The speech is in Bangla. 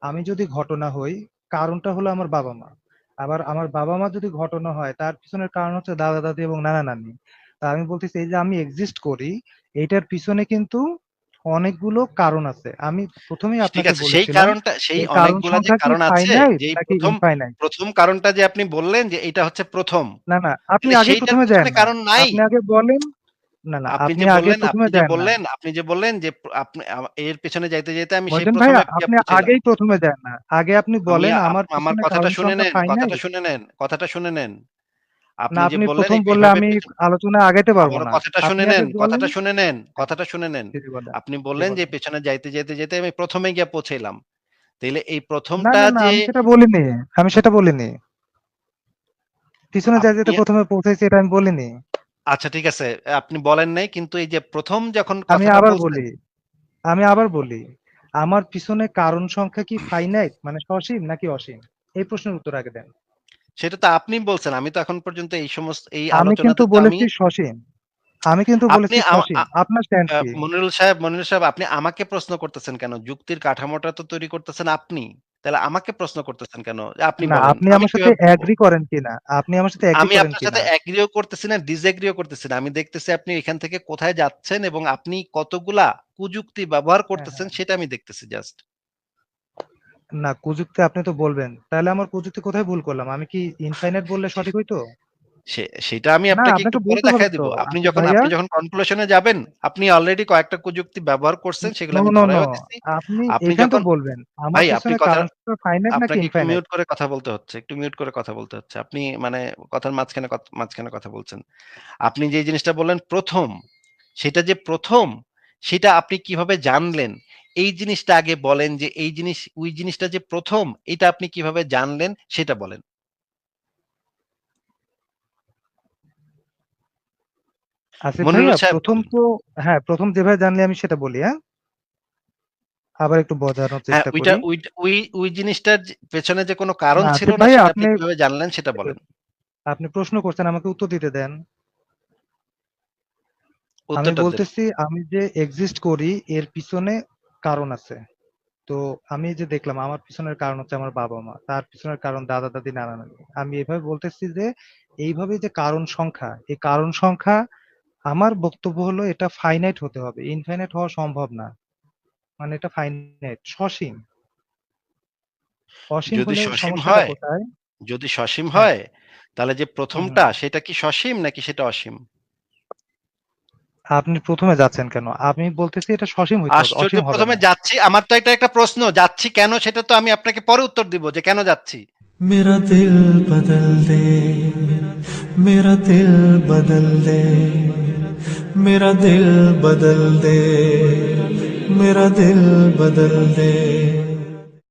আমি যদি ঘটনা হই, কারণটা হলো আমার বাবা মা। আবার আমার বাবা মা যদি ঘটনা হয়, তার পিছনের কারণ হচ্ছে দাদা দাদি এবং নানা নানি। তা আমি বলতেছি, এই যে আমি এক্সিস্ট করি, এইটার পিছনে কিন্তু অনেকগুলো কারণ আছে। আমি প্রথমেই ঠিক আপনাকে আছে, সেই বলেছিলাম, কারণটা, সেই এই কারণ অনেকগুলা যে সংখ্যা কি কারণ আছে, ফাইনাইট যে এই নাকি প্রথম ইনফাইনাইট? প্রথম কারণটা যে আপনি বললেন যে এটা হচ্ছে প্রথম, না না, আপনি তাহলে আগে সেইটার প্রথমে পিছনে যান না। কারণ নাই? আপনি আগে বলেন। না না, আপনি আপনি যে আগে বললেন, প্রথমে আপনি যে যান না। বললেন, আপনি যে বললেন যে আপনি এর পেছনে যাইতে যাইতে আমি সেই মহিউদ্দিন ভাই, প্রথমে গিয়ে আপনি পৌঁছাইলাম। আগেই প্রথমে যান না। আগে আপনি আমি বলেন আমার আমার পিছনে কথাটা কারণ শুনে সংখ্যা নেন, কথাটা ফাইনাইট। শুনে নেন, কথাটা শুনে নেন। না, আপনি যে আপনি বললেন প্রথম বললে এভাবে আমি পেছনে, আলোচনায় আগাইতে পারবো আমার না। কথাটা আপনি শুনে আগে নেন, বলেন। কথাটা শুনে নেন, কথাটা শুনে নেন। জি, জি, বলেন। আপনি জি, বললেন যে বলেন। পেছনে যাইতে যাইতে যেতে আমি প্রথমে গিয়ে পৌঁছাইলাম। তাইলে এই না প্রথমটা না না, যে আমি সেটা বলিনি। আমি সেটা বলিনি। পিছনে যাই আপনি, যেতে প্রথমে পৌঁছাইছি, এটা আমি বলিনি। আচ্ছা ঠিক আছে, আপনি বলেন নাই, কিন্তু এই যে প্রথম যখন আমি কথাটা আবার বলছেন, বলি, আমি আবার বলি, আমার পিছনে কারণ সংখ্যা কি ফাইনাইট মানে সসীম নাকি অসীম? এই প্রশ্নের উত্তর আগে দেন। সেটা তো আপনি বলছেন। আমি তো এখন পর্যন্ত এই সমস্ত এই আমি কিন্তু আলোচনাতে তো আমি, বলেছি সসীম। আমি কিন্তু আপনি বলেছি সসীম। আপনার স্ট্যান্ড কি? মনিরুল সাহেব, আপনি আমাকে প্রশ্ন করতেছেন কেন? যুক্তির কাঠামোটা তো তৈরি করতেছেন আপনি। তাহলে আমাকে প্রশ্ন করতেছেন কেন? আপনি না, বলেন। আপনি আমি আমার সাথে কিভাবে বলব? এগ্রি করেন কিনা, আপনি আমার সাথে এগ্রি আমি করেন আপনার সাথে কিনা? এগ্রিও করতেছি না, ডিসএগ্রিও করতেছি না। আমি দেখতেছি আপনি এখান থেকে কোথায় যাচ্ছেন এবং আপনি কতগুলা কুযুক্তি ব্যবহার হ্যাঁ করতেছেন হ্যাঁ। সেটা আমি দেখতেছি জাস্ট। না, কুযুক্তি আপনি তো বলবেন, তাহলে আমার কুযুক্তি কোথায় ভুল করলাম? আমি কি ইনফাইনাইট বললে সঠিক হইতো? সেটা আমি না, আপনাকে একটু আপনাকে পরে বলতে হবে দেখায় তো। দিব। আপনি আসিফ যখন ভাইয়া, আপনি যখন কনক্লুশন এ যাবেন, আপনি অলরেডি কয়েকটা কুযুক্তি ব্যবহার করছেন, সেগুলো নো আমি নো নো, ধরায়ও দিছি। আপনি আপনি এখানে তো যখন, বলবেন আমার ভাই আপনি পিছনে কথা, কারণ ফাইনাইট নাকি আপনাকে একটু ইনফাইনাইট। মিউট করে কথা বলতে হচ্ছে। একটু মিউট করে কথা বলতে হচ্ছে। আপনি মানে কথার মাঝখানে কথা বলছেন। আপনি যে জিনিসটা বললেন ১ম, সেটা যে ১ম, সেটা আপনি কিভাবে জানলেন? এই জিনিসটা আগে বলেন, যে এই জিনিস, ওই জিনিসটা যে ১ম, এটা আপনি কিভাবে জানলেন সেটা বলেন। আসিফ মনিরুল ভাইয়া, সাহেব প্রথম বলেন। তো, হ্যাঁ, প্রথম যেভাবে জানলে আমি সেটা বলি, হ্যাঁ, আবার একটু বোঝানোর হ্যাঁ, চেষ্টা ওইটা করি। ওই জিনিসটার পেছনে যে কোনো কারণ না ছিল আসিফ না, ভাইয়া, সেটা আপনি আপনি কিভাবে জানলেন সেটা বলেন। আপনি প্রশ্ন করছেন, আমাকে উত্তর দিতে দেন। আমি উত্তরটা দেন। বলতেছি, আমি যে এক্সিস্ট করি এর পিছনে কারণ আছে। তো আমি যে দেখলাম আমার পিছনের কারণ হচ্ছে আমার বাবা মা, তার পিছনের কারণ দাদা দাদি নানা নানি। আমি এভাবে বলতেছি যে এইভাবে যে কারণ সংখ্যা, এই কারণ সংখ্যা, আমার বক্তব্য হলো এটা ফাইনাইট হতে হবে, ইনফাইনাইট হওয়া সম্ভব না। মানে এটা ফাইনাইট, সসীম। অসীম যদি হলে সসীম সমস্যাটা হয়, কোথায়? যদি সসীম হ্যাঁ। হয়, তাহলে যে হুম, ১ম টা হুম। সেটা কি সসীম নাকি সেটা অসীম? আপনি প্রথমে যাচ্ছেন কেন? আমি বলতেছি এটা সসীম হইতে হবে, আশ্চর্য! অসীম হবে ১ম এ না। যাচ্ছি, আমার তো এটা একটা প্রশ্ন। যাচ্ছি কেন সেটা তো আমি আপনাকে পরে উত্তর দিব যে কেন যাচ্ছি। मेरा दिल बदल दे, मेरा दिल बदल दे, मेरा दिल बदल दे, मेरा दिल बदल दे।